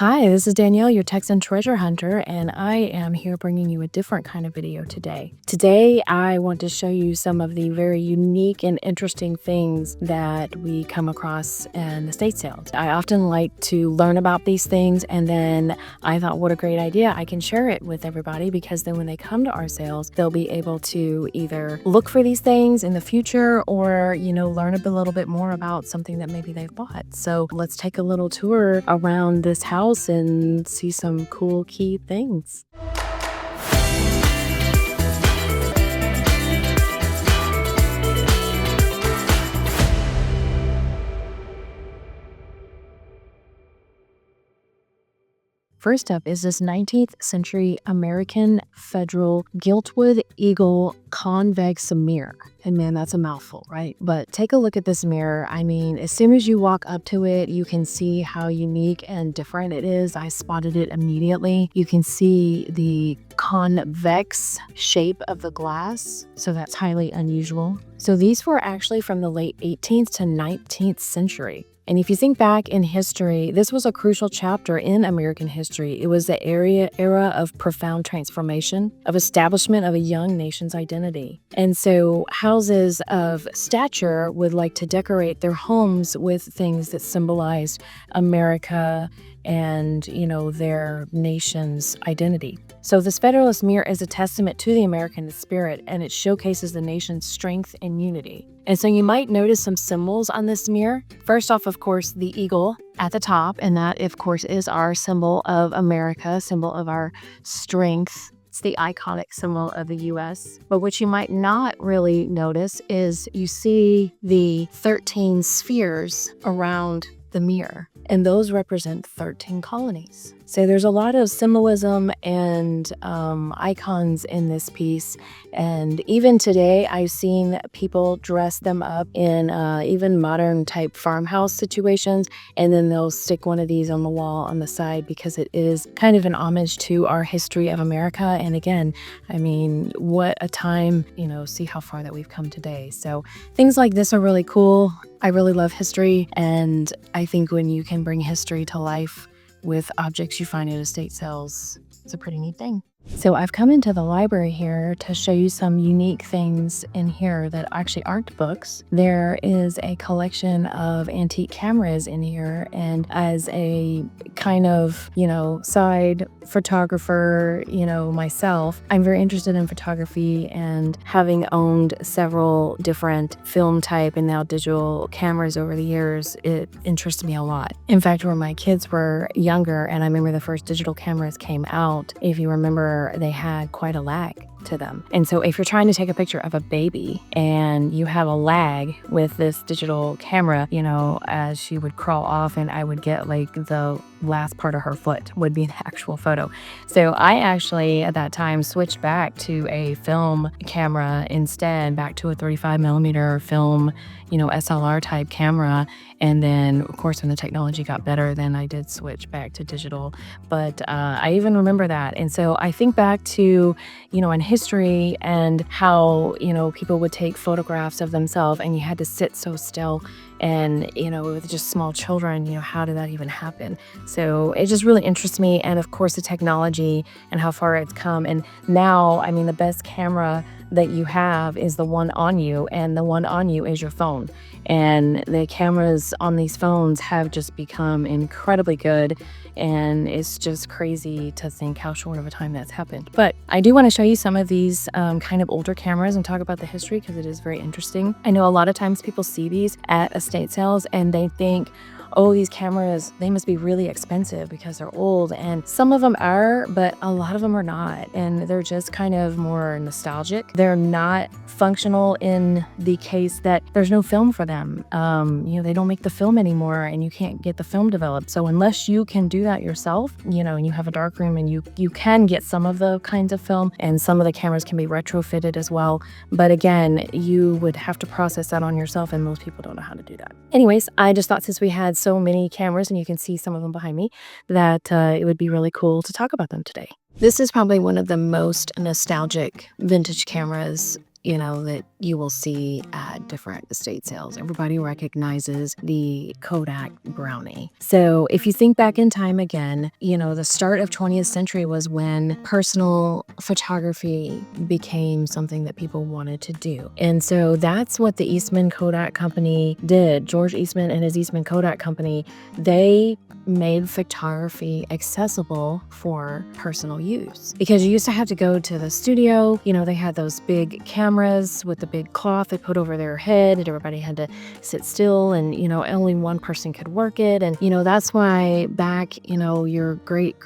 Hi, this is Danielle, your Texan treasure hunter, and I am here bringing you a different kind of video today. Today, I want to show you some of the very unique and interesting things that we come across in estate sales. I often like to learn about these things, and then I thought, what a great idea. I can share it with everybody because then when they come to our sales, they'll be able to either look for these things in the future or, learn a little bit more about something that maybe they've bought. So let's take a little tour around this house and see some cool key things. First up is this 19th century American Federal Giltwood Eagle convex mirror. And man, that's a mouthful, right? But take a look at this mirror. I mean, as soon as you walk up to it, you can see how unique and different it is. I spotted it immediately. You can see the convex shape of the glass, so that's highly unusual. So these were actually from the late 18th to 19th century. And if you think back in history, this was a crucial chapter in American history. It was the era of profound transformation, of establishment of a young nation's identity. And so houses of stature would like to decorate their homes with things that symbolized America and, their nation's identity. So this Federalist mirror is a testament to the American spirit, and it showcases the nation's strength and unity. And so you might notice some symbols on this mirror. First off, of course, the eagle at the top, and that, of course, is our symbol of America, symbol of our strength. It's the iconic symbol of the U.S. But what you might not really notice is you see the 13 spheres around the mirror, and those represent 13 colonies. So there's a lot of symbolism and icons in this piece. And even today, I've seen people dress them up in even modern type farmhouse situations. And then they'll stick one of these on the wall on the side because it is kind of an homage to our history of America. And again, I mean, what a time, see how far that we've come today. So things like this are really cool. I really love history. And I think when you can bring history to life with objects you find at estate sales, it's a pretty neat thing. So I've come into the library here to show you some unique things in here that actually aren't books. There is a collection of antique cameras in here, and as a kind of, side photographer, myself, I'm very interested in photography, and having owned several different film type and now digital cameras over the years, it interests me a lot. In fact, when my kids were younger, and I remember the first digital cameras came out, if you remember, they had quite a lag to them. And so if you're trying to take a picture of a baby and you have a lag with this digital camera, as she would crawl off and I would get like the last part of her foot would be the actual photo. So I actually at that time switched back to a film camera instead, back to a 35 millimeter film, SLR type camera. And then of course, when the technology got better, then I did switch back to digital. But I even remember that. And so I think back to, in history and how, people would take photographs of themselves and you had to sit so still. And, with just small children, how did that even happen? So it just really interests me. And of course, the technology and how far it's come. And now, I mean, the best camera that you have is the one on you, and the one on you is your phone. And the cameras on these phones have just become incredibly good. And it's just crazy to think how short of a time that's happened. But I do want to show you some of these kind of older cameras and talk about the history because it is very interesting. I know a lot of times people see these at estate sales and they think, oh, these cameras, they must be really expensive because they're old. And some of them are, but a lot of them are not. And they're just kind of more nostalgic. They're not functional in the case that there's no film for them. They don't make the film anymore and you can't get the film developed. So unless you can do that yourself, and you have a dark room and you can get some of the kinds of film, and some of the cameras can be retrofitted as well. But again, you would have to process that on yourself, and most people don't know how to do that. Anyways, I just thought since we had so many cameras, and you can see some of them behind me, that it would be really cool to talk about them today. This is probably one of the most nostalgic vintage cameras that you will see at different estate sales. Everybody recognizes the Kodak Brownie. So if you think back in time again, the start of 20th century was when personal photography became something that people wanted to do. And so that's what the Eastman Kodak Company did. George Eastman and his Eastman Kodak Company, they made photography accessible for personal use. Because you used to have to go to the studio, they had those big cameras with the big cloth they put over their head, and everybody had to sit still, and only one person could work it. And that's why back, your great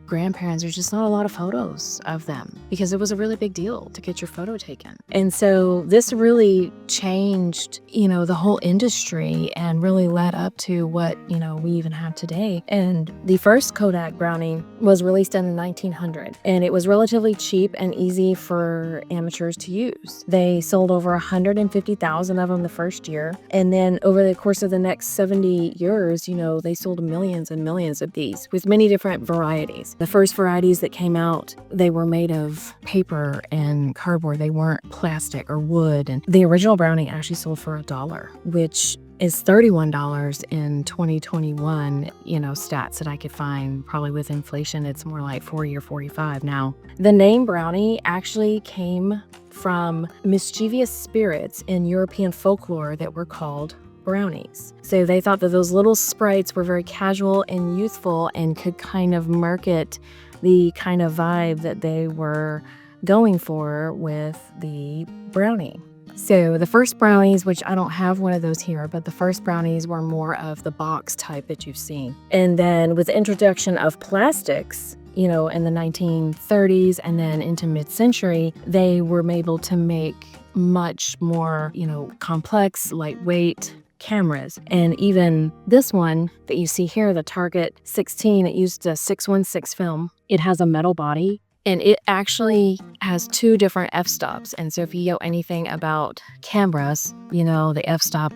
grandparents, there's just not a lot of photos of them because it was a really big deal to get your photo taken. And so this really changed, the whole industry and really led up to what, we even have today. And the first Kodak Brownie was released in 1900, and it was relatively cheap and easy for amateurs to use. They sold over 150,000 of them the first year. And then over the course of the next 70 years, they sold millions and millions of these with many different varieties. The first varieties that came out, they were made of paper and cardboard. They weren't plastic or wood. And the original Brownie actually sold for $1, which is $31 in 2021, stats that I could find. Probably with inflation, it's more like 40 or 45 now. The name Brownie actually came from mischievous spirits in European folklore that were called brownies. So they thought that those little sprites were very casual and youthful and could kind of market the kind of vibe that they were going for with the brownie. So the first brownies, which I don't have one of those here, but the first brownies were more of the box type that you've seen. And then with the introduction of plastics, in the 1930s and then into mid-century, they were able to make much more, complex, lightweight cameras. And even this one that you see here, the Target 16, it used a 616 film. It has a metal body, and it actually has 2 different f-stops. And so if you know anything about cameras, the f-stop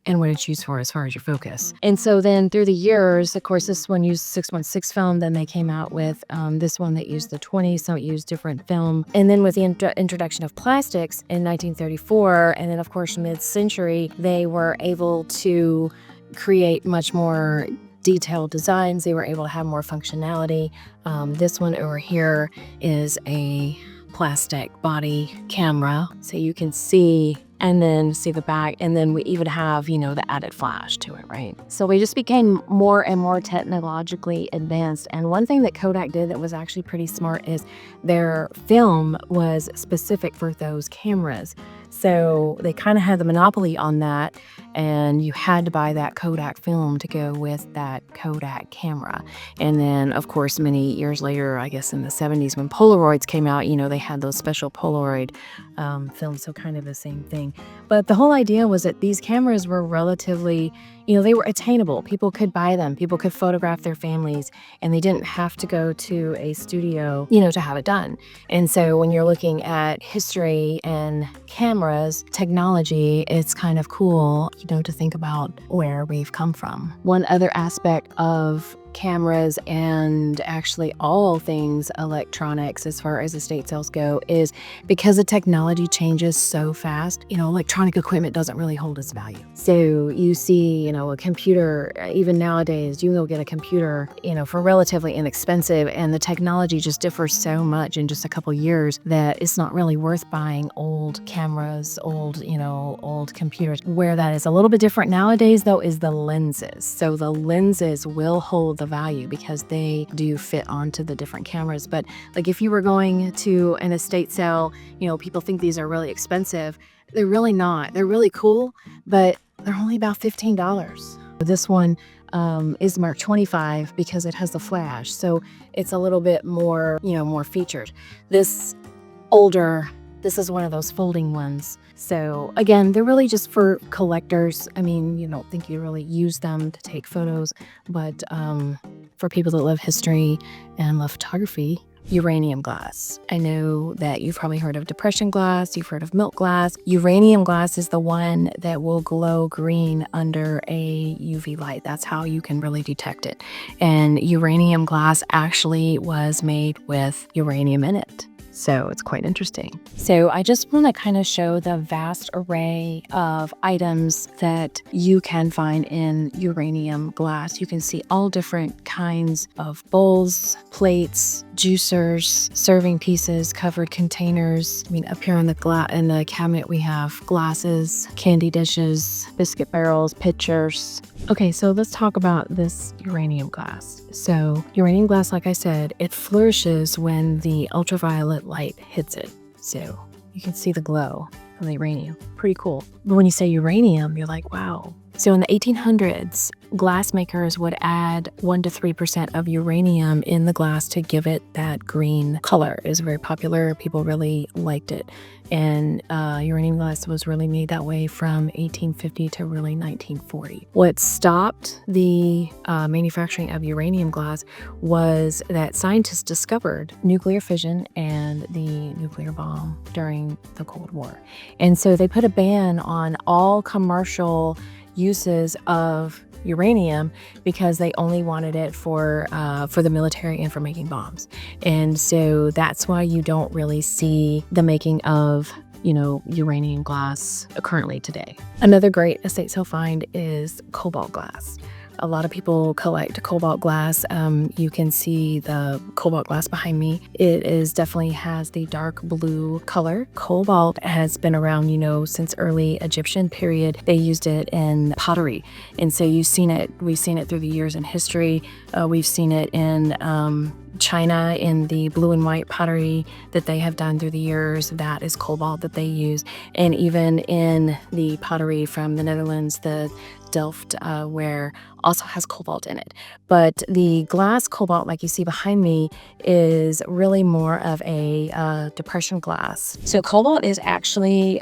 and what it's used for as far as your focus. And so then through the years, of course, this one used 616 film. Then they came out with this one that used the 20, so it used different film. And then with the introduction of plastics in 1934, and then of course mid-century, they were able to create much more detailed designs. They were able to have more functionality. This one over here is a plastic body camera, so you can see and then see the back, and then we even have, the added flash to it, right? So we just became more and more technologically advanced. And one thing that Kodak did that was actually pretty smart is their film was specific for those cameras. So they kind of had the monopoly on that, and you had to buy that Kodak film to go with that Kodak camera. And then, of course, many years later, I guess in the 70s, when Polaroids came out, they had those special Polaroid films, so kind of the same thing. But the whole idea was that these cameras were relatively, they were attainable. People could buy them. People could photograph their families, and they didn't have to go to a studio, to have it done. And so when you're looking at history and cameras, technology, it's kind of cool, to think about where we've come from. One other aspect of cameras and actually all things electronics as far as estate sales go is because the technology changes so fast, electronic equipment doesn't really hold its value. So you see, a computer, even nowadays, you can go get a computer, for relatively inexpensive, and the technology just differs so much in just a couple years that it's not really worth buying old cameras, old computers. Where that is a little bit different nowadays, though, is the lenses. So the lenses will hold the value because they do fit onto the different cameras. But like if you were going to an estate sale, people think these are really expensive. They're really not. They're really cool, but they're only about $15. This one is marked 25 because it has the flash. So it's a little bit more, more featured. This is one of those folding ones. So again, they're really just for collectors. I mean, you don't think you really use them to take photos, but for people that love history and love photography, uranium glass. I know that you've probably heard of depression glass, you've heard of milk glass. Uranium glass is the one that will glow green under a UV light. That's how you can really detect it. And uranium glass actually was made with uranium in it. So it's quite interesting. So I just want to kind of show the vast array of items that you can find in uranium glass. You can see all different kinds of bowls, plates, juicers, serving pieces, covered containers. I mean, up here in the cabinet, we have glasses, candy dishes, biscuit barrels, pitchers. Okay, so let's talk about this uranium glass. So uranium glass, like I said, it flourishes when the ultraviolet light hits it. So you can see the glow of the uranium. Pretty cool. But when you say uranium, you're like, wow. So in the 1800s, glass makers would add 1 to 3% of uranium in the glass to give it that green color. It was very popular. People really liked it. And uranium glass was really made that way from 1850 to really 1940. What stopped the manufacturing of uranium glass was that scientists discovered nuclear fission and the nuclear bomb during the Cold War. And so they put a ban on all commercial uses of uranium because they only wanted it for the military and for making bombs. And so that's why you don't really see the making of uranium glass currently today. Another great estate sale find is cobalt glass. A lot of people collect cobalt glass. You can see the cobalt glass behind me. It definitely has the dark blue color. Cobalt has been around, since early Egyptian period. They used it in pottery. And so we've seen it through the years in history. We've seen it in China in the blue and white pottery that they have done through the years. That is cobalt that they use. And even in the pottery from the Netherlands, the Delft ware also has cobalt in it. But the glass cobalt, like you see behind me, is really more of a depression glass. So cobalt is actually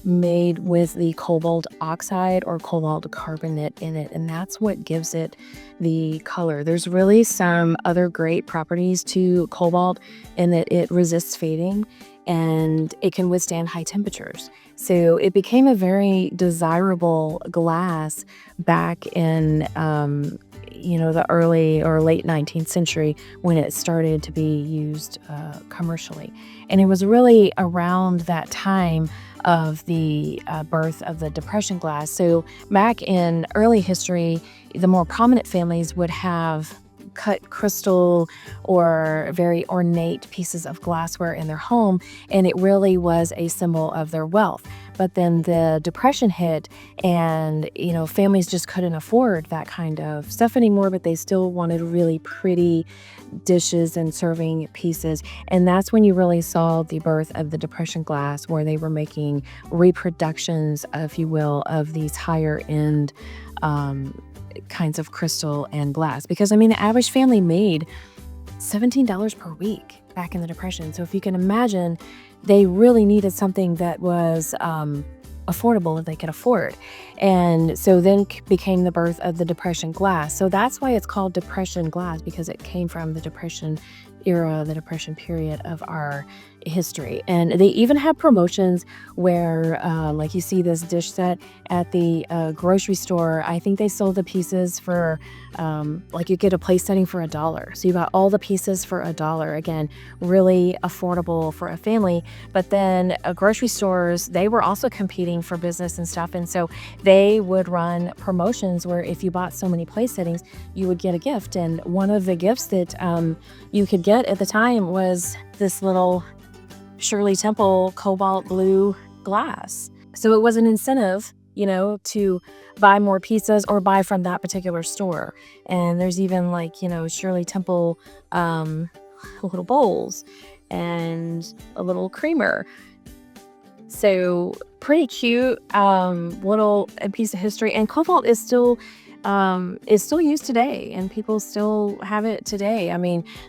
made with the cobalt oxide or cobalt carbonate in it, and that's what gives it the color. There's really some other great properties to cobalt in that it resists fading and it can withstand high temperatures. So it became a very desirable glass back in the early or late 19th century when it started to be used commercially. And it was really around that time of the birth of the depression glass. So back in early history, the more prominent families would have cut crystal or very ornate pieces of glassware in their home, and it really was a symbol of their wealth. But then the Depression hit, and families just couldn't afford that kind of stuff anymore, but they still wanted really pretty dishes and serving pieces. And that's when you really saw the birth of the depression glass, where they were making reproductions, if you will, of these higher end kinds of crystal and glass. Because the average family made $17 per week back in the Depression. So if you can imagine, they really needed something that was affordable that they could afford. And so then became the birth of the depression glass. So that's why it's called depression glass, because it came from the Depression era, the Depression period of our history. And they even have promotions where like you see this dish set at the grocery store. I think they sold the pieces for like you get a place setting for $1. So you got all the pieces for $1. Again, really affordable for a family. But then grocery stores, they were also competing for business and stuff. And so they would run promotions where if you bought so many place settings, you would get a gift. And one of the gifts that you could get at the time was this little Shirley Temple cobalt blue glass. So it was an incentive, to buy more pizzas or buy from that particular store. And there's even Shirley Temple little bowls and a little creamer. So pretty cute little piece of history. And cobalt is still used today, and people still have it today.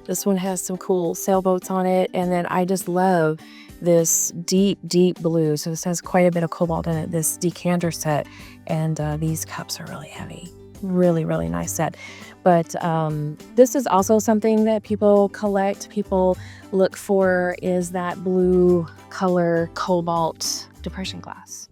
This one has some cool sailboats on it, and then I just love this deep blue. So this has quite a bit of cobalt in it, this decanter set, and these cups are really heavy. Really, really nice set. But this is also something that people collect, people look for, is that blue color cobalt depression glass.